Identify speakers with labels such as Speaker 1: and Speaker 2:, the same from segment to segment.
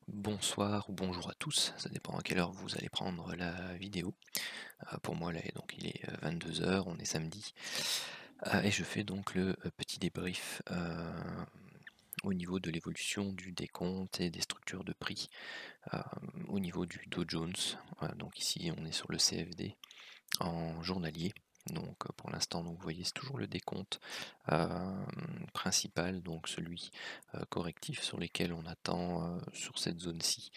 Speaker 1: Bonsoir ou bonjour à tous, ça dépend à quelle heure vous allez prendre la vidéo. Pour moi là, donc il est 22 h, on est samedi. Et je fais donc le petit débrief au niveau de l'évolution du décompte et des structures de prix euh, au niveau du Dow Jones. Donc ici on est sur le CFD en journalier. Donc pour l'instant, vous voyez, c'est toujours le décompte principal, donc celui correctif sur lequel on attend sur cette zone-ci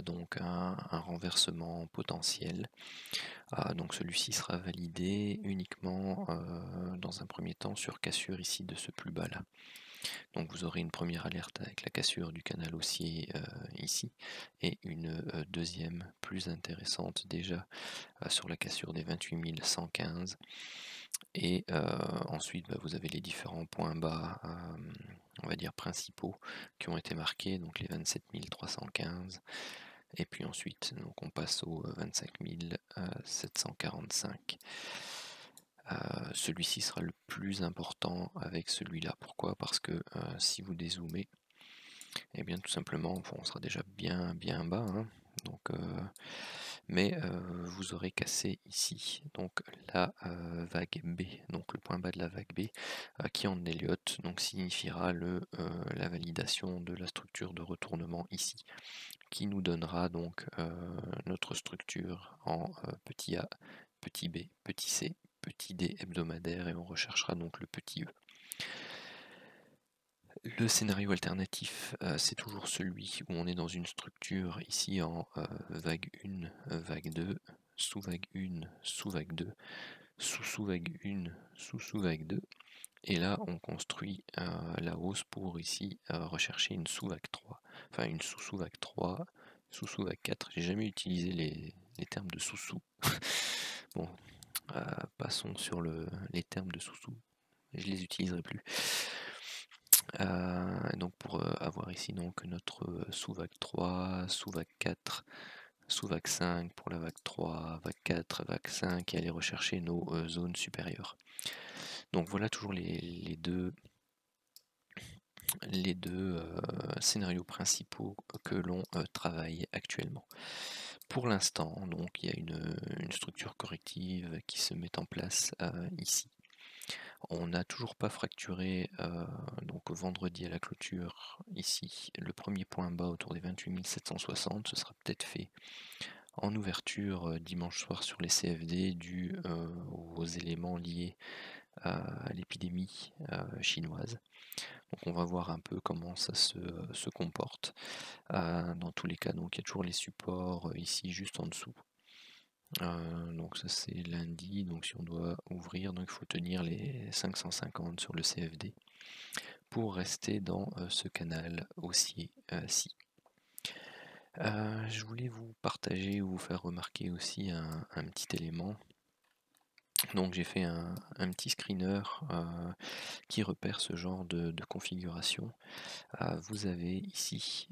Speaker 1: donc un renversement potentiel. Donc celui-ci sera validé uniquement dans un premier temps sur cassure ici de ce plus bas là. Donc vous aurez une première alerte avec la cassure du canal haussier ici et une deuxième plus intéressante déjà sur la cassure des 28 115. Et ensuite vous avez les différents points bas on va dire principaux qui ont été marqués, donc les 27 315. Et puis ensuite, donc on passe aux 25 745. Celui-ci sera le plus important avec celui-là. Pourquoi? Parce que si vous dézoomez, et bien tout simplement, on sera déjà bien bas, hein. Donc, mais vous aurez cassé ici donc la vague B, donc le point bas de la vague B, qui en Elliott donc signifiera la validation de la structure de retournement ici, qui nous donnera donc notre structure en petit a, petit b, petit c, petit d hebdomadaire, et on recherchera donc le petit e. Le scénario alternatif, c'est toujours celui où on est dans une structure ici en vague 1, vague 2, sous-vague 1, sous-vague 2, sous-sous-vague 1, sous-sous-vague 2. Et là, on construit la hausse pour ici rechercher une sous-vague 3, enfin une sous-sous-vague 3, sous-sous-vague 4. J'ai jamais utilisé les termes de sous-sous. Bon, passons sur les termes de sous-sous. Je les utiliserai plus. Donc pour avoir ici donc notre sous-vague 3, sous-vague 4, sous-vague 5 pour la vague 3, vague 4, vague 5, et aller rechercher nos zones supérieures. Donc voilà toujours les deux scénarios principaux que l'on travaille actuellement. Pour l'instant, donc il y a une structure corrective qui se met en place ici. On n'a toujours pas fracturé, donc vendredi à la clôture, ici, le premier point bas autour des 28 760, ce sera peut-être fait en ouverture dimanche soir sur les CFD dû aux éléments liés à l'épidémie chinoise. Donc on va voir un peu comment ça se comporte. Dans tous les cas, donc il y a toujours les supports ici juste en dessous. Donc ça c'est lundi, donc si on doit ouvrir, donc il faut tenir les 550 sur le CFD pour rester dans ce canal haussier-ci. Je voulais vous partager ou vous faire remarquer aussi un petit élément. Donc j'ai fait un petit screener qui repère ce genre de configuration. Vous avez ici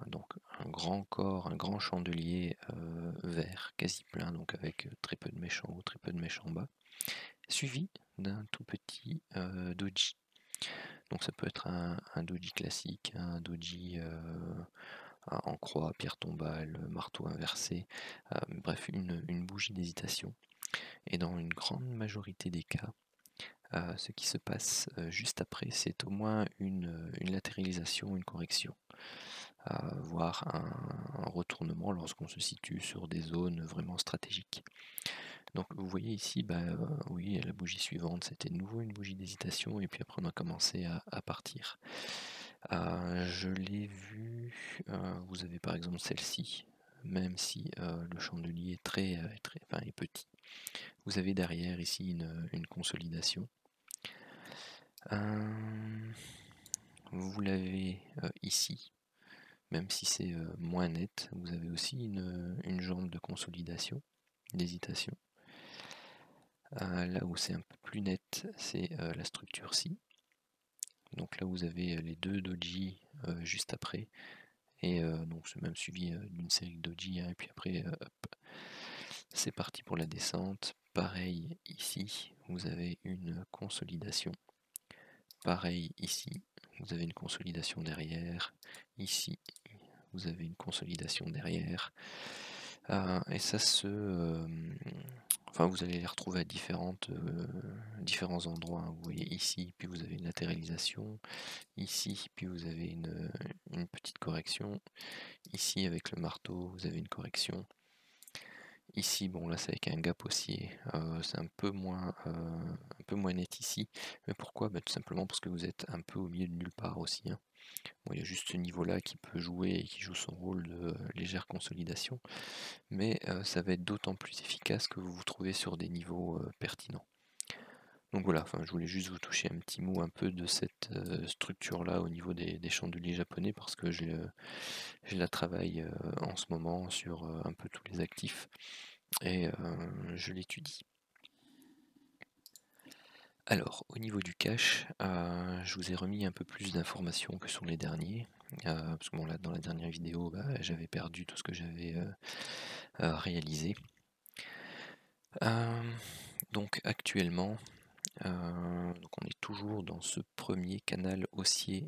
Speaker 1: donc un grand corps, un grand chandelier vert, quasi plein, donc avec très peu de mèches en haut, très peu de mèches en bas, suivi d'un tout petit doji. Donc ça peut être un doji classique, un doji en croix, pierre tombale, marteau inversé, bref, une bougie d'hésitation. Et dans une grande majorité des cas, ce qui se passe juste après, c'est au moins une latéralisation, une correction, voire un retournement lorsqu'on se situe sur des zones vraiment stratégiques. Donc vous voyez ici, oui, la bougie suivante, c'était de nouveau une bougie d'hésitation, et puis après on a commencé à partir. Je l'ai vu, vous avez par exemple celle-ci, même si le chandelier est est petit, vous avez derrière ici une consolidation. Vous l'avez ici, même si c'est moins net, vous avez aussi une jambe de consolidation, d'hésitation. Là où c'est un peu plus net, c'est la structure-ci. Donc là vous avez les deux doji juste après, et donc c'est même suivi d'une série de doji, hein, et puis après hop, c'est parti pour la descente. Pareil ici, vous avez une consolidation. Pareil ici, vous avez une consolidation derrière. Ici, vous avez une consolidation derrière. Et ça enfin, vous allez les retrouver à différents endroits. Vous voyez ici, puis vous avez une latéralisation, ici, puis vous avez une petite correction, ici avec le marteau, vous avez une correction. Ici, bon là c'est avec un gap haussier, c'est un peu moins net ici. Mais pourquoi? Tout simplement parce que vous êtes un peu au milieu de nulle part aussi, hein. Bon, il y a juste ce niveau-là qui peut jouer et qui joue son rôle de légère consolidation, mais ça va être d'autant plus efficace que vous vous trouvez sur des niveaux pertinents. Donc voilà, enfin, je voulais juste vous toucher un petit mot un peu de cette structure-là au niveau des chandeliers japonais, parce que je la travaille en ce moment sur un peu tous les actifs, et je l'étudie. Alors, au niveau du cache, je vous ai remis un peu plus d'informations que sur les derniers, parce que bon là, dans la dernière vidéo, j'avais perdu tout ce que j'avais réalisé. Donc actuellement, donc on est toujours dans ce premier canal haussier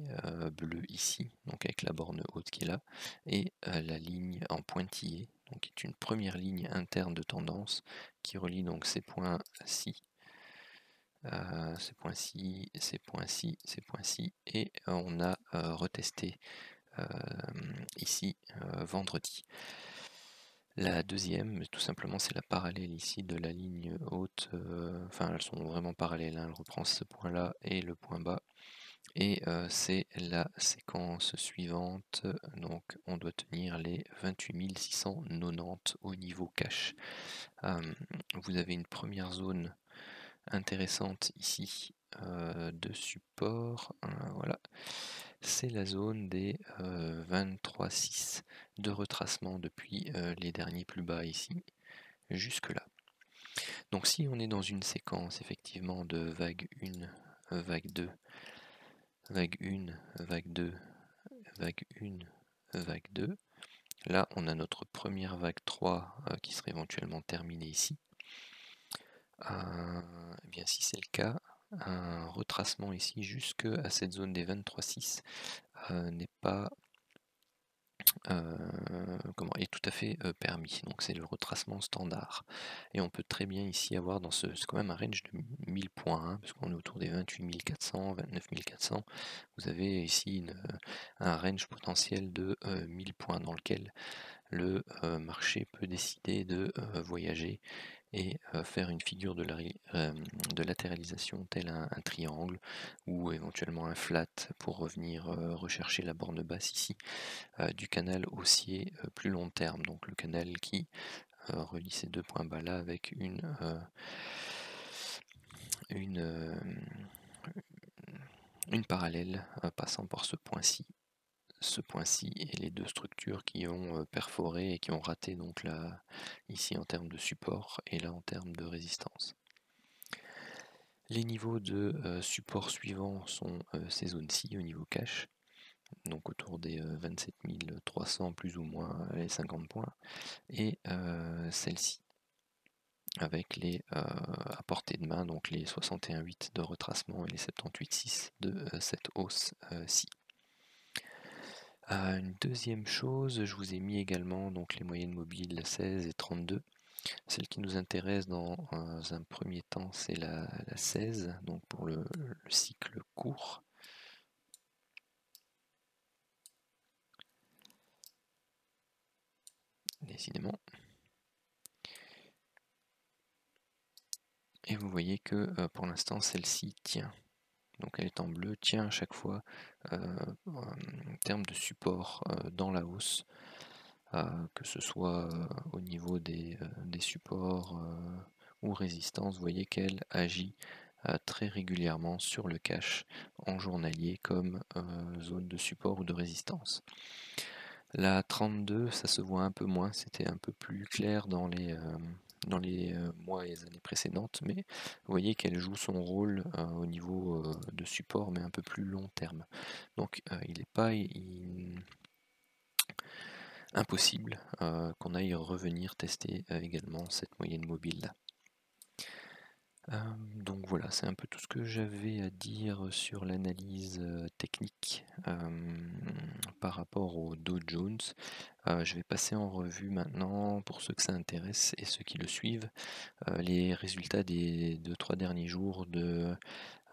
Speaker 1: bleu ici, donc avec la borne haute qui est là, et la ligne en pointillé, donc qui est une première ligne interne de tendance qui relie donc ces points-ci, ces points-ci, ces points-ci, ces points-ci, et on a retesté ici vendredi. La deuxième, tout simplement, c'est la parallèle ici de la ligne haute, enfin elles sont vraiment parallèles, hein. Elle reprend ce point-là et le point bas, et c'est la séquence suivante, donc on doit tenir les 28 690 au niveau cache. Vous avez une première zone intéressante ici de support, voilà, c'est la zone des 23,6 de retracement depuis les derniers plus bas ici jusque là. Donc si on est dans une séquence effectivement de vague 1, vague 2, vague 1, vague 2, vague 1, vague 2, là on a notre première vague 3 qui serait éventuellement terminée ici. Et bien si c'est le cas, un retracement ici jusque à cette zone des 23,6 n'est pas est tout à fait permis. Donc c'est le retracement standard. Et on peut très bien ici avoir dans c'est quand même un range de 1000 points, hein, parce qu'on est autour des 28 400, 29 400. Vous avez ici un range potentiel de 1000 points dans lequel le marché peut décider de voyager et faire une figure de latéralisation tel un triangle, ou éventuellement un flat pour revenir rechercher la borne basse ici du canal haussier plus long terme, donc le canal qui relie ces deux points bas là avec une parallèle passant par ce point-ci et les deux structures qui ont perforé et qui ont raté, donc là ici en termes de support et là en termes de résistance. Les niveaux de support suivants sont ces zones-ci au niveau cache, donc autour des 27 300 plus ou moins les 50 points, et celle-ci avec les à portée de main, donc les 61,8 de retracement et les 78,6 de cette hausse-ci. Une deuxième chose, je vous ai mis également donc les moyennes mobiles 16 et 32. Celle qui nous intéresse dans un premier temps, c'est la 16, donc pour le cycle court. Décidément. Et vous voyez que pour l'instant celle-ci tient. Donc elle est en bleu, tient à chaque fois en termes de support dans la hausse, que ce soit au niveau des supports ou résistances. Vous voyez qu'elle agit très régulièrement sur le cache en journalier comme zone de support ou de résistance. La 32, ça se voit un peu moins, c'était un peu plus clair dans les mois et les années précédentes, mais vous voyez qu'elle joue son rôle au niveau de support, mais un peu plus long terme. Donc il n'est pas impossible qu'on aille revenir tester également cette moyenne mobile là. Donc voilà, c'est un peu tout ce que j'avais à dire sur l'analyse technique par rapport au Dow Jones. Je vais passer en revue maintenant, pour ceux que ça intéresse et ceux qui le suivent, les résultats des 2-3 derniers jours de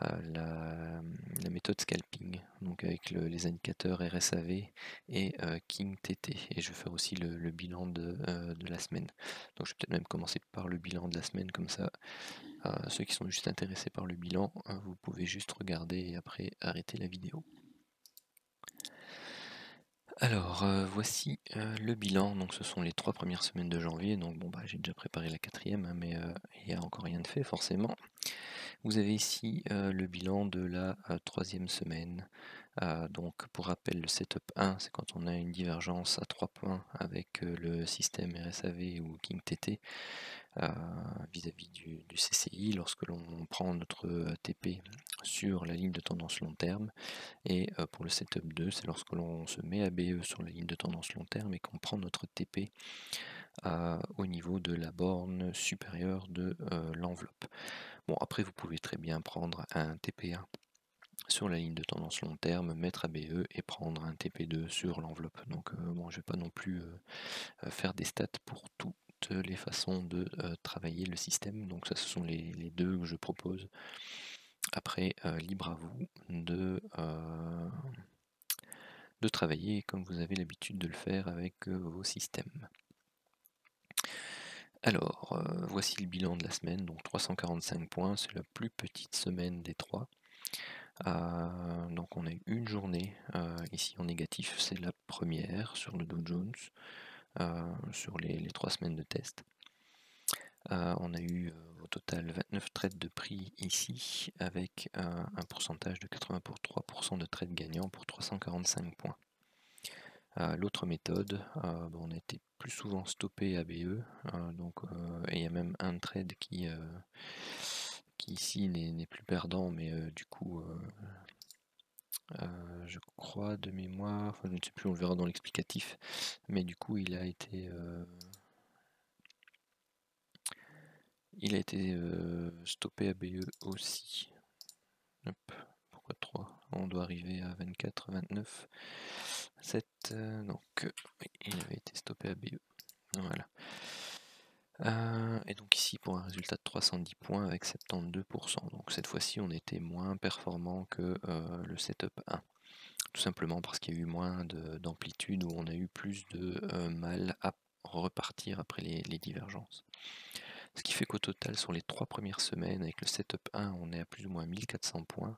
Speaker 1: la méthode scalping, donc avec les indicateurs RSAV et King TT. Et je vais faire aussi le bilan de la semaine. Donc je vais peut-être même commencer par le bilan de la semaine, comme ça ceux qui sont juste intéressés par le bilan, vous pouvez juste regarder et après arrêter la vidéo. Alors voici le bilan, donc ce sont les 3 premières semaines de janvier, donc bon bah j'ai déjà préparé la 4e, hein, mais il n'y a encore rien de fait forcément. Vous avez ici le bilan de la 3e semaine. Donc pour rappel, le setup 1, c'est quand on a une divergence à 3 points avec le système RSAV ou King TT vis-à-vis du CCI lorsque l'on prend notre TP sur la ligne de tendance long terme. Et pour le setup 2, c'est lorsque l'on se met à BE sur la ligne de tendance long terme et qu'on prend notre TP au niveau de la borne supérieure de l'enveloppe. Bon, après vous pouvez très bien prendre un TP1 sur la ligne de tendance long terme, mettre à BE et prendre un TP2 sur l'enveloppe. Donc bon, je vais pas non plus faire des stats pour toutes les façons de travailler le système. Donc ça, ce sont les deux que je propose. Après, libre à vous de travailler comme vous avez l'habitude de le faire avec vos systèmes. Alors, voici le bilan de la semaine, donc 345 points, c'est la plus petite semaine des 3. Donc on a eu une journée ici en négatif, c'est la première sur le Dow Jones, sur les 3 semaines de test. On a eu au total 29 trades de prix ici, avec un pourcentage de 83% de trades gagnants pour 345 points. L'autre méthode, on a été plus souvent stoppé à BE, et il y a même un trade qui ici n'est plus perdant, mais du coup je crois de mémoire, enfin je ne sais plus, on le verra dans l'explicatif, mais du coup il a été stoppé à BE aussi. Hop, pourquoi 3? On doit arriver à 24, 29, 7, donc oui, il avait été stoppé à BE. Voilà. Et donc ici pour un résultat de 310 points avec 72%. Donc cette fois-ci on était moins performant que le setup 1. Tout simplement parce qu'il y a eu moins d'amplitude, où on a eu plus de mal à repartir après les divergences. Ce qui fait qu'au total, sur les 3 premières semaines, avec le setup 1, on est à plus ou moins 1400 points,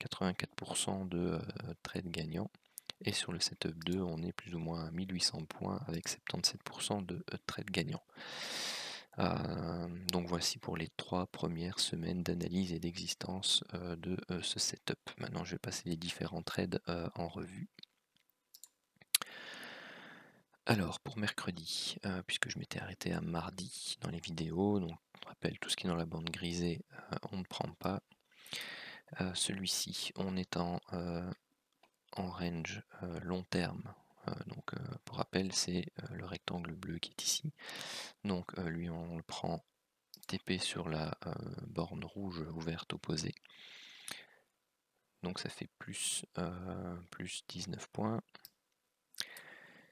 Speaker 1: 84% de trades gagnants. Et sur le setup 2, on est plus ou moins à 1800 points avec 77% de trades gagnants. Donc voici pour les 3 premières semaines d'analyse et d'existence de ce setup. Maintenant, je vais passer les différents trades en revue. Alors pour mercredi, puisque je m'étais arrêté à mardi dans les vidéos, donc je rappelle tout ce qui est dans la bande grisée, on ne prend pas. Celui-ci, on est en range long terme. Donc pour rappel, c'est le rectangle bleu qui est ici. Donc lui, on le prend TP sur la borne rouge ouverte opposée. Donc ça fait plus 19 points.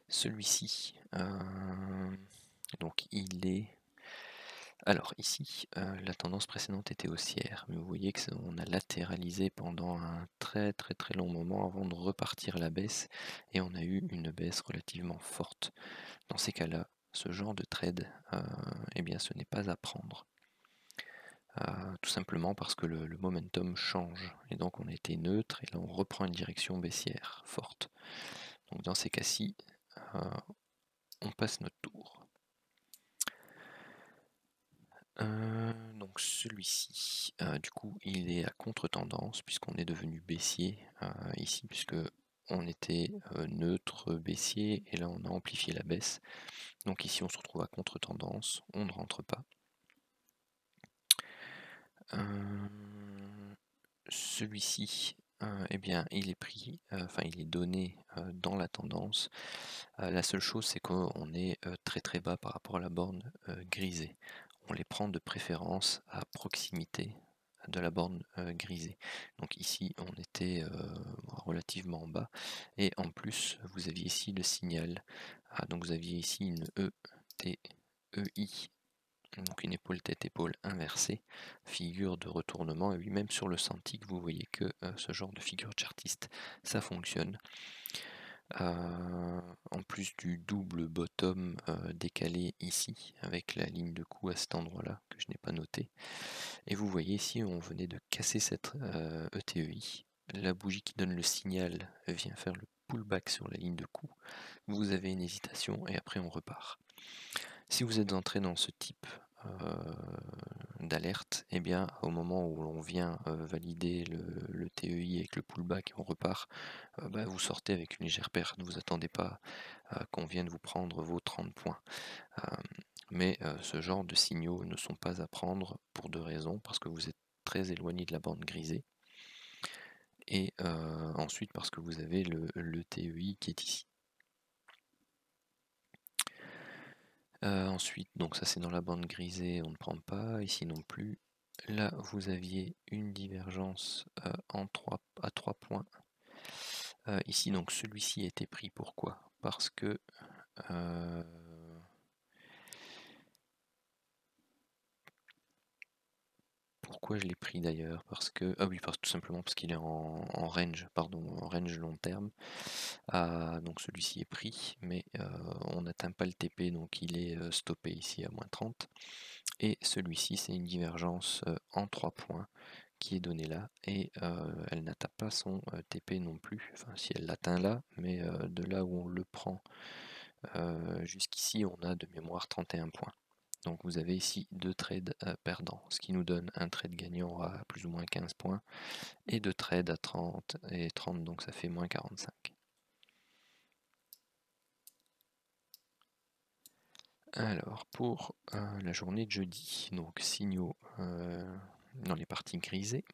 Speaker 1: Celui-ci, donc il est... Alors ici, la tendance précédente était haussière, mais vous voyez qu'on a latéralisé pendant un très long moment avant de repartir à la baisse, et on a eu une baisse relativement forte. Dans ces cas-là, ce genre de trade, eh bien ce n'est pas à prendre. Tout simplement parce que le momentum change, et donc on a été neutre, et là on reprend une direction baissière forte. Donc dans ces cas-ci, on passe notre tour. Donc celui-ci, du coup, il est à contre-tendance puisqu'on est devenu baissier ici, puisque on était neutre baissier, et là on a amplifié la baisse. Donc ici on se retrouve à contre-tendance, on ne rentre pas. Celui-ci, eh bien, il est pris, enfin il est donné dans la tendance. La seule chose, c'est qu'on est très bas par rapport à la borne grisée. on les prend de préférence à proximité de la borne grisée. Donc ici on était relativement bas, et en plus vous aviez ici le signal. Donc vous aviez ici une ETEI, donc une épaule tête-épaule inversée, figure de retournement, et oui, même sur le Cintiq vous voyez que ce genre de figure chartiste ça fonctionne. En plus du double bottom décalé ici, avec la ligne de cou à cet endroit là que je n'ai pas noté. Et vous voyez ici on venait de casser cette ETEI, la bougie qui donne le signal vient faire le pullback sur la ligne de cou, vous avez une hésitation et après on repart. Si vous êtes entré dans ce type d'alerte, et bien au moment où l'on vient valider le TEI avec le pullback et on repart, vous sortez avec une légère perte, ne vous attendez pas qu'on vienne vous prendre vos 30 points. Mais ce genre de signaux ne sont pas à prendre pour deux raisons, parce que vous êtes très éloigné de la bande grisée, et ensuite parce que vous avez le TEI qui est ici. Ensuite, donc ça c'est dans la bande grisée, on ne prend pas, ici non plus. Là vous aviez une divergence à 3 points. Ici donc celui-ci a été pris, pourquoi? Parce que pourquoi je l'ai pris d'ailleurs? Parce que tout simplement parce qu'il est en range, pardon, en range long terme. Donc celui-ci est pris, mais on n'atteint pas le TP, donc il est stoppé ici à -30. Et celui-ci c'est une divergence en 3 points qui est donnée là, et elle n'atteint pas son TP non plus, enfin si elle l'atteint là, mais de là où on le prend jusqu'ici on a de mémoire 31 points. Donc vous avez ici deux trades perdants, ce qui nous donne un trade gagnant à plus ou moins 15 points, et deux trades à 30 et 30, donc ça fait moins 45. Alors pour la journée de jeudi, donc signaux dans les parties grisées.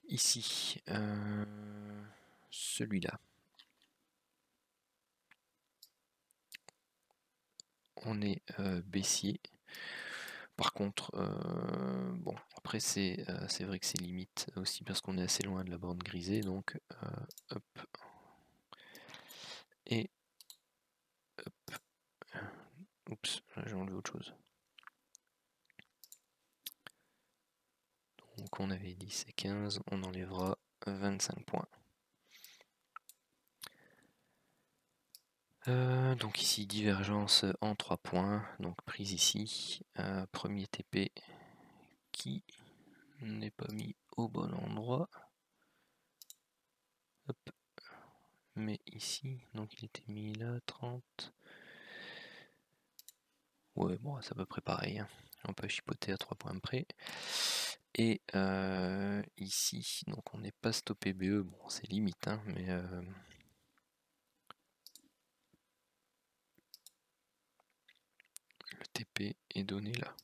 Speaker 1: Ici, celui-là, on est baissier. Par contre, bon, après c'est vrai que c'est limite aussi parce qu'on est assez loin de la borne grisée, donc hop, et hop, oups, j'ai enlevé autre chose. Donc on avait 10 et 15, on enlèvera 25 points. Donc ici divergence en 3 points, donc prise ici, premier TP qui n'est pas mis au bon endroit. Hop. Mais ici, donc il était mis là, 30. Ouais, bon, c'est à peu près pareil, hein. On peut chipoter à 3 points près. Et ici, donc on n'est pas stoppé BE, bon c'est limite, hein, mais le TP est donné là.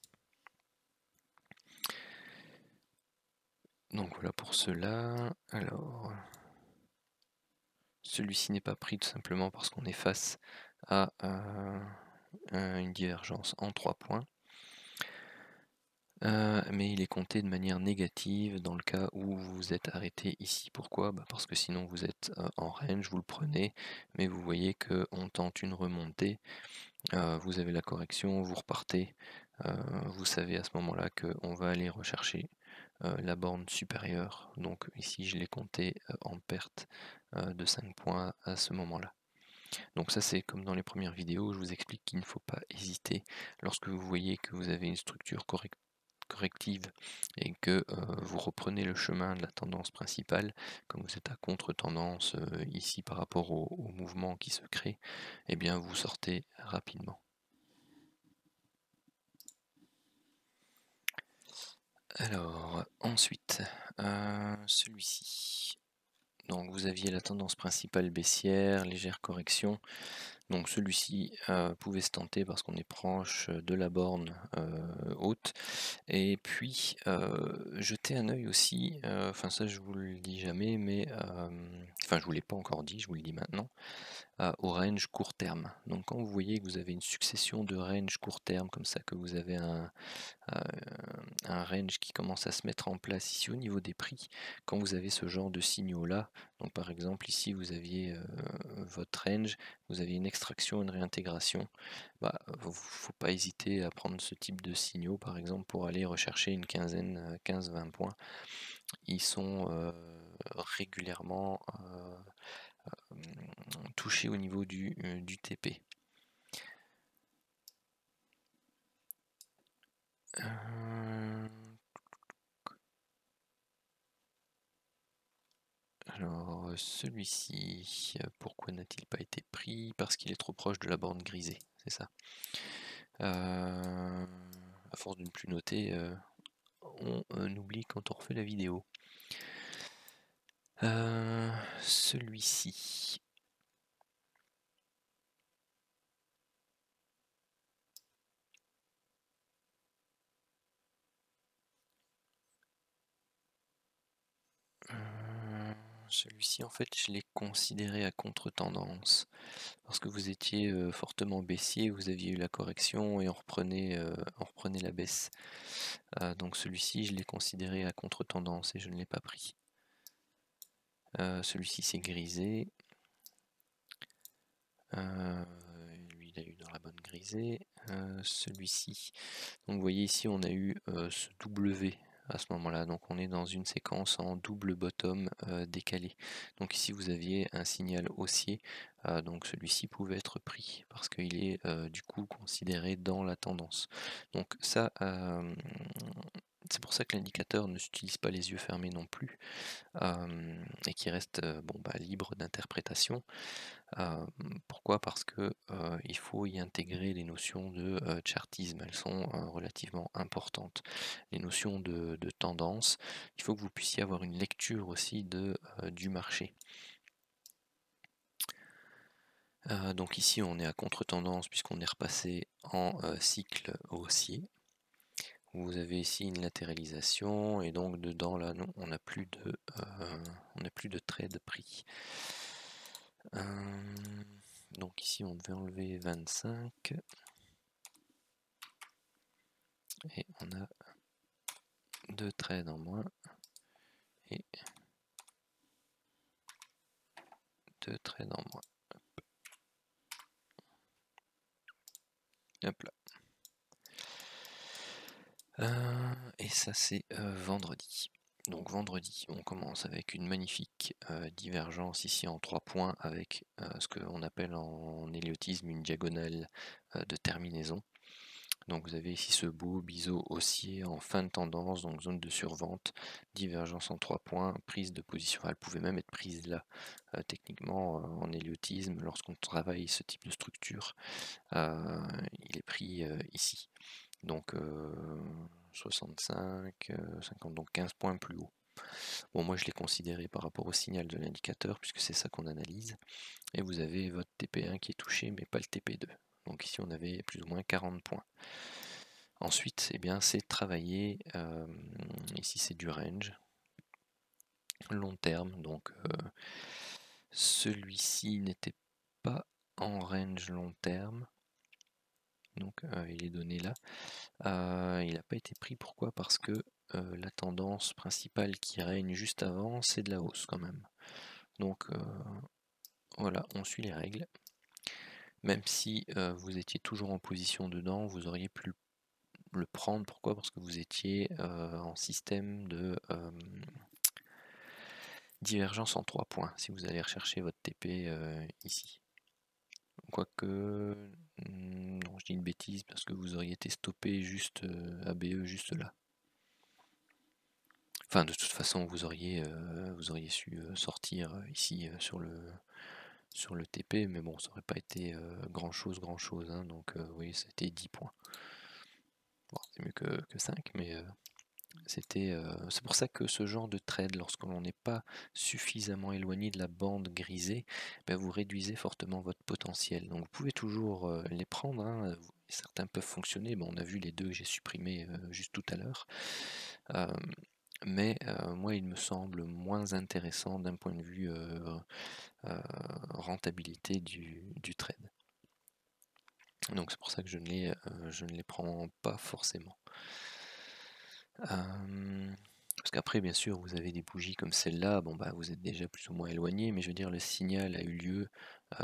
Speaker 1: Donc voilà pour cela. Alors, celui-ci n'est pas pris tout simplement parce qu'on est face à une divergence en 3 points. Mais il est compté de manière négative dans le cas où vous vous êtes arrêté ici. Pourquoi? Parce que sinon vous êtes en range, vous le prenez, mais vous voyez qu'on tente une remontée, vous avez la correction, vous repartez, vous savez à ce moment-là qu'on va aller rechercher la borne supérieure. Donc ici je l'ai compté en perte de 5 points à ce moment-là. Donc ça c'est comme dans les premières vidéos, je vous explique qu'il ne faut pas hésiter lorsque vous voyez que vous avez une structure corrective et que vous reprenez le chemin de la tendance principale, comme vous êtes à contre-tendance ici par rapport au mouvement qui se crée, et bien vous sortez rapidement. Alors ensuite, celui-ci. Donc vous aviez la tendance principale baissière, légère correction. Donc celui-ci pouvait se tenter parce qu'on est proche de la borne haute. Et puis jetez un œil aussi, enfin ça je vous le dis jamais, mais enfin je vous l'ai pas encore dit, je vous le dis maintenant. au range court terme. Donc quand vous voyez que vous avez une succession de range court terme comme ça, que vous avez un range qui commence à se mettre en place ici au niveau des prix, quand vous avez ce genre de signaux là, donc par exemple ici vous aviez votre range, vous aviez une extraction, une réintégration, faut pas hésiter à prendre ce type de signaux par exemple pour aller rechercher une quinzaine, 15-20 points. Ils sont régulièrement touchés au niveau du TP. Alors celui-ci, pourquoi n'a-t-il pas été pris? Parce qu'il est trop proche de la borne grisée, c'est ça. À force de ne plus noter, on oublie quand on refait la vidéo. Celui-ci. Celui-ci, en fait, je l'ai considéré à contre-tendance parce que vous étiez fortement baissier, vous aviez eu la correction et on reprenait la baisse. Donc celui-ci, je l'ai considéré à contre-tendance et je ne l'ai pas pris. Celui-ci, c'est grisé. Lui, il a eu dans la bonne grisée. Celui-ci, donc vous voyez ici, on a eu ce W à ce moment-là, donc on est dans une séquence en double bottom décalé. Donc ici vous aviez un signal haussier, donc celui-ci pouvait être pris parce qu'il est du coup considéré dans la tendance. Donc ça, c'est pour ça que l'indicateur ne s'utilise pas les yeux fermés non plus et qui reste libre d'interprétation. Pourquoi? Parce que il faut y intégrer les notions de chartisme, elles sont relativement importantes. Les notions de tendance, il faut que vous puissiez avoir une lecture aussi du marché. Donc ici on est à contre-tendance puisqu'on est repassé en cycle haussier. Vous avez ici une latéralisation et donc dedans là non, on n'a plus de trade pris. Donc ici on devait enlever 25 et on a 2 trades en moins et 2 trades en moins. Hop là. Et ça c'est vendredi. Donc vendredi, on commence avec une magnifique divergence ici en 3 points avec ce qu'on appelle en héliotisme une diagonale de terminaison. Donc vous avez ici ce beau biseau haussier en fin de tendance, donc zone de survente, divergence en 3 points, prise de position, elle pouvait même être prise là. Techniquement en héliotisme, lorsqu'on travaille ce type de structure, il est pris ici. Donc 65, 50, donc 15 points plus haut. Bon, moi je l'ai considéré par rapport au signal de l'indicateur, puisque c'est ça qu'on analyse. Et vous avez votre TP1 qui est touché, mais pas le TP2. Donc ici on avait plus ou moins 40 points. Ensuite, eh bien, c'est travailler, ici c'est du range, long terme, donc celui-ci n'était pas en range long terme, donc il est donné là. Il n'a pas été pris, pourquoi? Parce que la tendance principale qui règne juste avant, c'est de la hausse quand même. Donc voilà, on suit les règles. Même si vous étiez toujours en position dedans, vous auriez pu le prendre. Pourquoi? Parce que vous étiez en système de divergence en 3 points, si vous allez rechercher votre TP ici. Quoique, non, je dis une bêtise parce que vous auriez été stoppé juste ABE juste là. Enfin, de toute façon, vous auriez su sortir ici sur le TP, mais bon, ça aurait pas été grand chose, hein, donc oui, c'était 10 points. Bon, c'est mieux que 5, mais c'est pour ça que ce genre de trade, lorsqu'on n'est pas suffisamment éloigné de la bande grisée, ben vous réduisez fortement votre potentiel. Donc vous pouvez toujours les prendre, hein. Certains peuvent fonctionner, bon, on a vu les deux que j'ai supprimés juste tout à l'heure. mais moi il me semble moins intéressant d'un point de vue rentabilité du trade. Donc c'est pour ça que je ne les prends pas forcément. Parce qu'après, bien sûr, vous avez des bougies comme celle-là, bon bah vous êtes déjà plus ou moins éloigné, mais je veux dire, le signal a eu lieu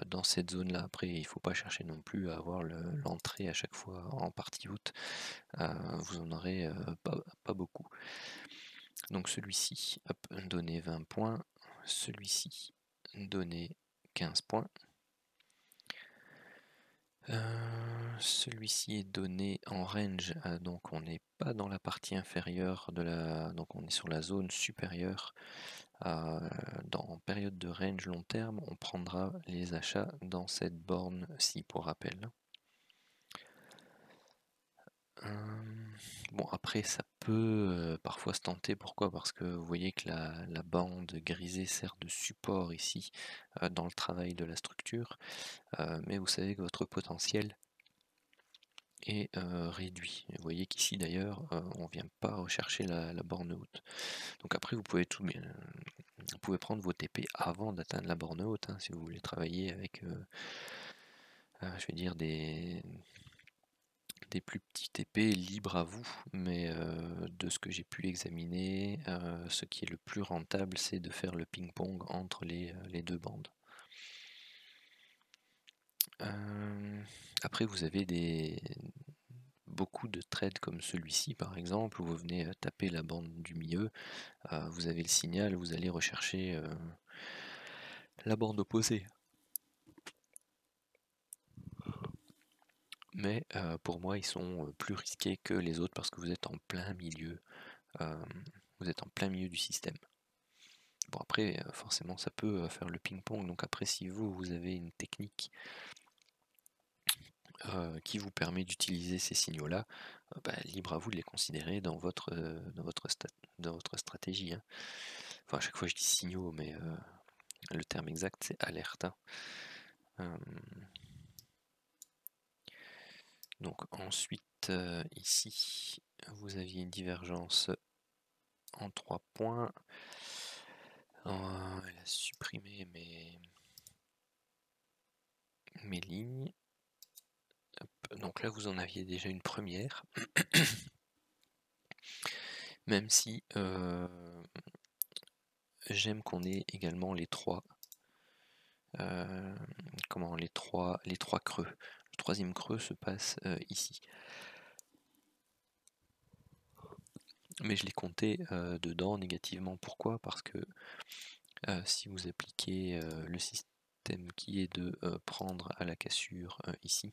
Speaker 1: dans cette zone-là. Après, il ne faut pas chercher non plus à avoir l'entrée à chaque fois en partie haute, vous en aurez pas beaucoup. Donc celui-ci, hop, donné 20 points, celui-ci, donné 15 points. Celui-ci est donné en range, donc on n'est pas dans la partie inférieure donc on est sur la zone supérieure. Dans période de range long terme, on prendra les achats dans cette borne-ci pour rappel. Bon, après ça peut parfois se tenter, pourquoi? Parce que vous voyez que la bande grisée sert de support ici dans le travail de la structure, mais vous savez que votre potentiel est réduit. Vous voyez qu'ici d'ailleurs on ne vient pas rechercher la borne haute. Donc après vous pouvez vous pouvez prendre vos TP avant d'atteindre la borne haute, hein, si vous voulez travailler avec je vais dire des plus petits TP libres à vous, mais de ce que j'ai pu examiner, ce qui est le plus rentable, c'est de faire le ping-pong entre les deux bandes. Après, vous avez beaucoup de trades comme celui-ci, par exemple, où vous venez taper la bande du milieu, vous avez le signal, vous allez rechercher la bande opposée. Mais pour moi, ils sont plus risqués que les autres parce que vous êtes en plein milieu. Vous êtes en plein milieu du système. Bon après, forcément ça peut faire le ping-pong, donc après si vous avez une technique qui vous permet d'utiliser ces signaux-là, bah, libre à vous de les considérer dans votre stratégie, hein. Enfin à chaque fois je dis signaux, mais le terme exact c'est alerte, hein. Donc ensuite ici vous aviez une divergence en 3 points. Elle a supprimé mes lignes. Hop, donc là vous en aviez déjà une première. Même si j'aime qu'on ait également les trois creux. Le troisième creux se passe ici. Mais je l'ai compté dedans négativement. Pourquoi? Parce que si vous appliquez le système qui est de prendre à la cassure ici,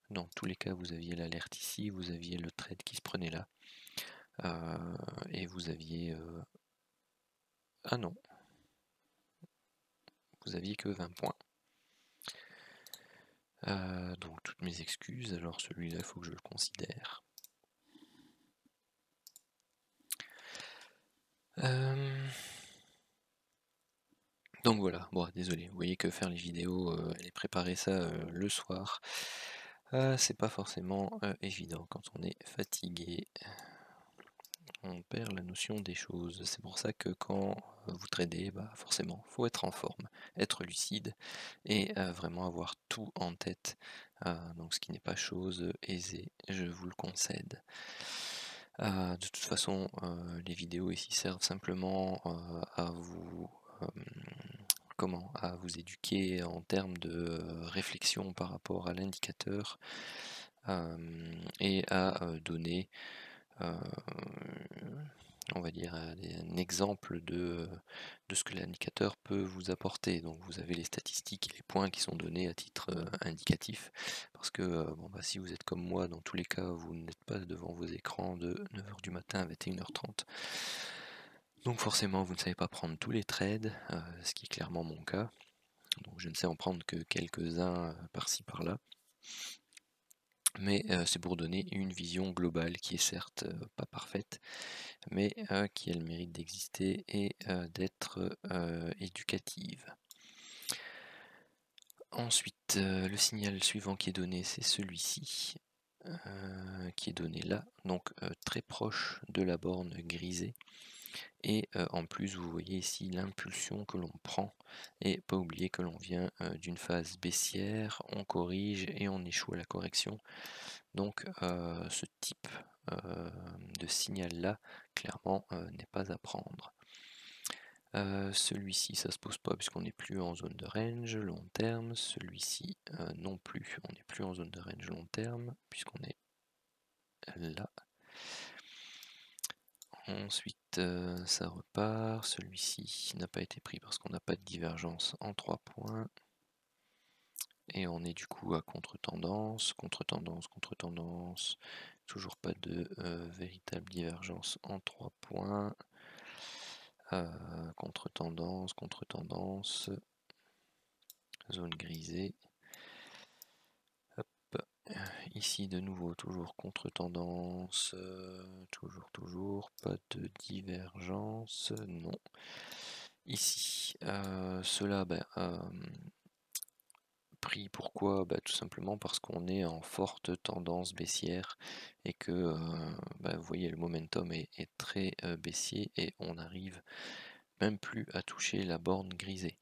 Speaker 1: dans tous les cas vous aviez l'alerte ici, vous aviez le trade qui se prenait là, et vous aviez... ah non, vous aviez que 20 points. Donc toutes mes excuses, alors celui-là il faut que je le considère. Donc voilà, bon désolé, vous voyez que faire les vidéos et préparer ça le soir, c'est pas forcément évident quand on est fatigué. On perd la notion des choses. C'est pour ça que quand vous tradez, bah forcément, faut être en forme, être lucide et vraiment avoir tout en tête. Donc ce qui n'est pas chose aisée, je vous le concède. De toute façon, les vidéos ici servent simplement à vous éduquer en termes de réflexion par rapport à l'indicateur et à donner on va dire un exemple de ce que l'indicateur peut vous apporter. Donc vous avez les statistiques et les points qui sont donnés à titre indicatif, parce que bon, bah, si vous êtes comme moi, dans tous les cas vous n'êtes pas devant vos écrans de 9h du matin à 21h30, donc forcément vous ne savez pas prendre tous les trades, ce qui est clairement mon cas. Donc je ne sais en prendre que quelques-uns par-ci par-là. Mais c'est pour donner une vision globale qui est certes pas parfaite, mais qui a le mérite d'exister et d'être éducative. Ensuite, le signal suivant qui est donné, c'est celui-ci, qui est donné là, donc très proche de la borne grisée. Et en plus, vous voyez ici l'impulsion que l'on prend. Et pas oublier que l'on vient d'une phase baissière, on corrige et on échoue à la correction. Donc ce type de signal-là, clairement, n'est pas à prendre. Celui-ci, ça se pose pas puisqu'on n'est plus en zone de range long terme. Celui-ci non plus, on n'est plus en zone de range long terme puisqu'on est là. Ensuite, ça repart. Celui-ci n'a pas été pris parce qu'on n'a pas de divergence en 3 points. Et on est du coup à contre-tendance, contre-tendance, contre-tendance. Toujours pas de véritable divergence en 3 points. Contre-tendance, contre-tendance. Zone grisée. Hop. Ici de nouveau, toujours contre-tendance. Toujours, pas de divergence. Non. Ici, cela, pris pourquoi? Tout simplement parce qu'on est en forte tendance baissière et que vous voyez le momentum est très baissier et on n'arrive même plus à toucher la borne grisée.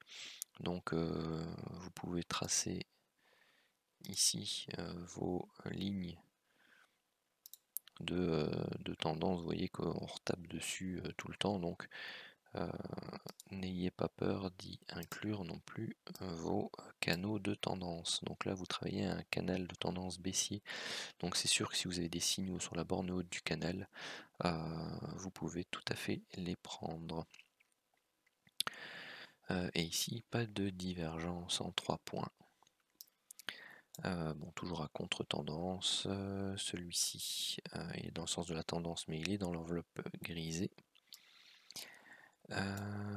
Speaker 1: Donc vous pouvez tracer ici vos lignes de tendance. Vous voyez qu'on retape dessus tout le temps, donc n'ayez pas peur d'y inclure non plus vos canaux de tendance. Donc là vous travaillez un canal de tendance baissier, donc c'est sûr que si vous avez des signaux sur la borne haute du canal, vous pouvez tout à fait les prendre. Et ici pas de divergence en 3 points. Bon, toujours à contre-tendance, celui-ci est dans le sens de la tendance mais il est dans l'enveloppe grisée.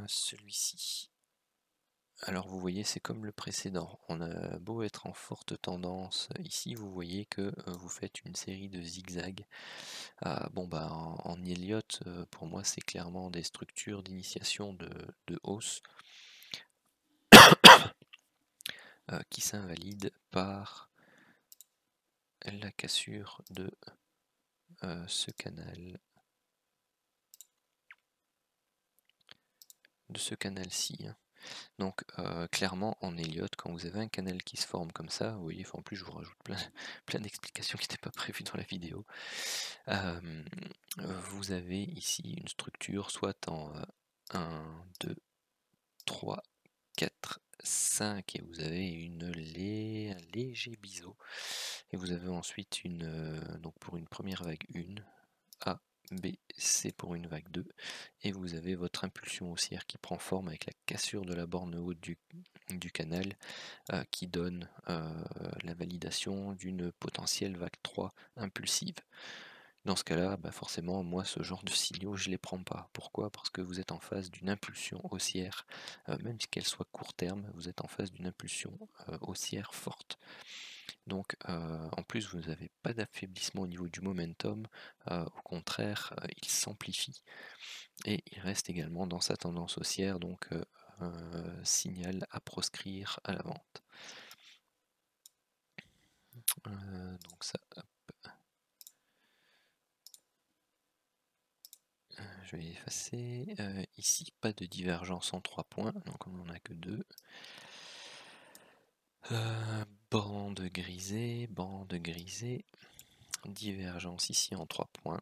Speaker 1: Celui-ci, alors vous voyez, c'est comme le précédent, on a beau être en forte tendance, ici vous voyez que vous faites une série de zigzags. En Elliott, pour moi c'est clairement des structures d'initiation de hausse qui s'invalident par la cassure de ce canal. De ce canal-ci. Donc clairement en Elliott, quand vous avez un canal qui se forme comme ça, vous voyez, en plus je vous rajoute plein d'explications qui n'étaient pas prévues dans la vidéo. Vous avez ici une structure soit en 1, 2, 3, 4, 5 et vous avez un léger biseau. Et vous avez ensuite donc pour une première vague 1, A, B, C pour une vague 2, et vous avez votre impulsion haussière qui prend forme avec la cassure de la borne haute du canal qui donne la validation d'une potentielle vague 3 impulsive. Dans ce cas-là, forcément, moi, ce genre de signaux, je ne les prends pas. Pourquoi? Parce que vous êtes en face d'une impulsion haussière, même qu'elle soit court terme, vous êtes en face d'une impulsion haussière forte. Donc en plus vous n'avez pas d'affaiblissement au niveau du momentum, au contraire il s'amplifie et il reste également dans sa tendance haussière, donc signal à proscrire à la vente. Donc ça, hop. Je vais effacer. Ici pas de divergence en 3 points, donc on n'en a que 2. Bande grisée, divergence ici en 3 points,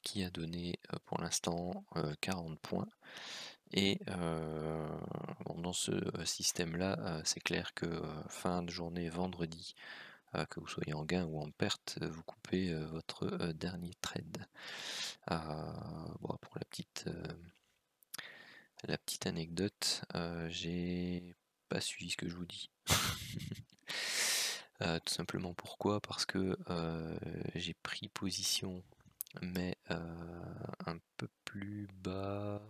Speaker 1: qui a donné pour l'instant 40 points. Et dans ce système-là, c'est clair que fin de journée vendredi, que vous soyez en gain ou en perte, vous coupez votre dernier trade. Pour la petite anecdote, j'ai pas suivi ce que je vous dis. Tout simplement pourquoi? Parce que j'ai pris position, mais un peu plus bas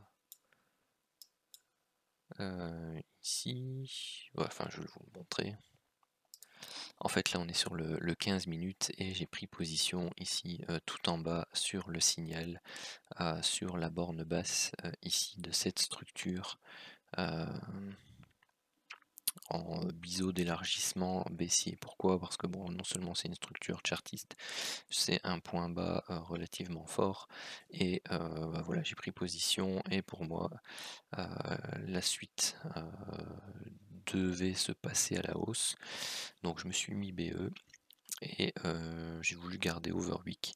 Speaker 1: ici. Je vais vous le montrer. En fait, là, on est sur le 15 minutes et j'ai pris position ici tout en bas sur le signal, sur la borne basse ici de cette structure. en biseau d'élargissement baissier. Pourquoi? Parce que bon, non seulement c'est une structure chartiste, c'est un point bas relativement fort, et bah voilà, j'ai pris position, et pour moi la suite devait se passer à la hausse. Donc je me suis mis BE, et j'ai voulu garder Overweek.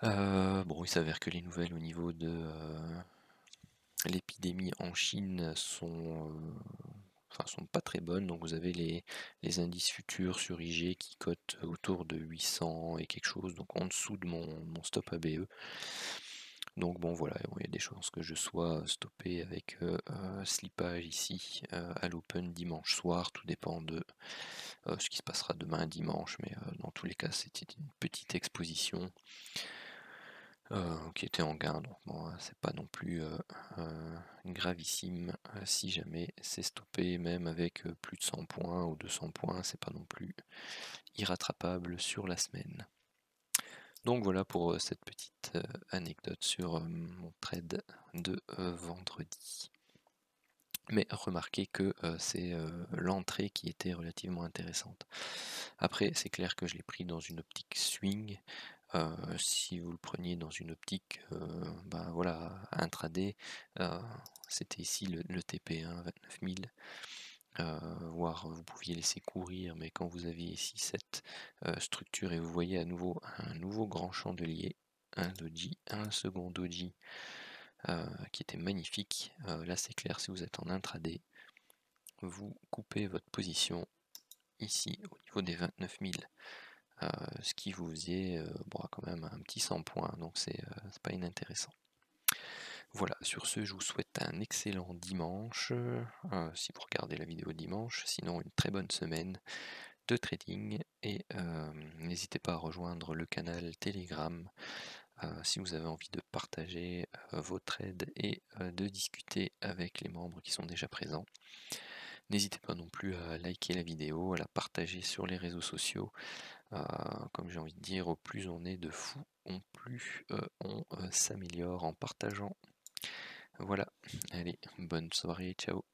Speaker 1: Bon, il s'avère que les nouvelles au niveau de l'épidémie en Chine sont pas très bonnes. Donc vous avez les indices futurs sur IG qui cotent autour de 800 et quelque chose, donc en dessous de mon stop ABE. Donc bon voilà, il y a des chances que je sois stoppé avec slippage ici à l'open dimanche soir. Tout dépend de ce qui se passera demain dimanche, mais dans tous les cas c'était une petite exposition qui était en gain, donc bon, c'est pas non plus gravissime. Si jamais c'est stoppé, même avec plus de 100 points ou 200 points, c'est pas non plus irrattrapable sur la semaine. Donc voilà pour cette petite anecdote sur mon trade de vendredi. Mais remarquez que c'est l'entrée qui était relativement intéressante. Après, c'est clair que je l'ai pris dans une optique swing. Si vous le preniez dans une optique ben voilà, intraday, c'était ici le TP, 29 000. Voire vous pouviez laisser courir, mais quand vous aviez ici cette structure et vous voyez à nouveau un nouveau grand chandelier, un doji, un second doji qui était magnifique, là c'est clair, si vous êtes en intraday, vous coupez votre position ici au niveau des 29 000, ce qui vous faisait bon, quand même un petit 100 points, donc c'est pas inintéressant. Voilà, sur ce, je vous souhaite un excellent dimanche, si vous regardez la vidéo dimanche, sinon une très bonne semaine de trading, et n'hésitez pas à rejoindre le canal Telegram si vous avez envie de partager vos trades et de discuter avec les membres qui sont déjà présents. N'hésitez pas non plus à liker la vidéo, à la partager sur les réseaux sociaux. Comme j'ai envie de dire, au plus on est de fous, plus on s'améliore en partageant. Voilà, allez, bonne soirée, ciao.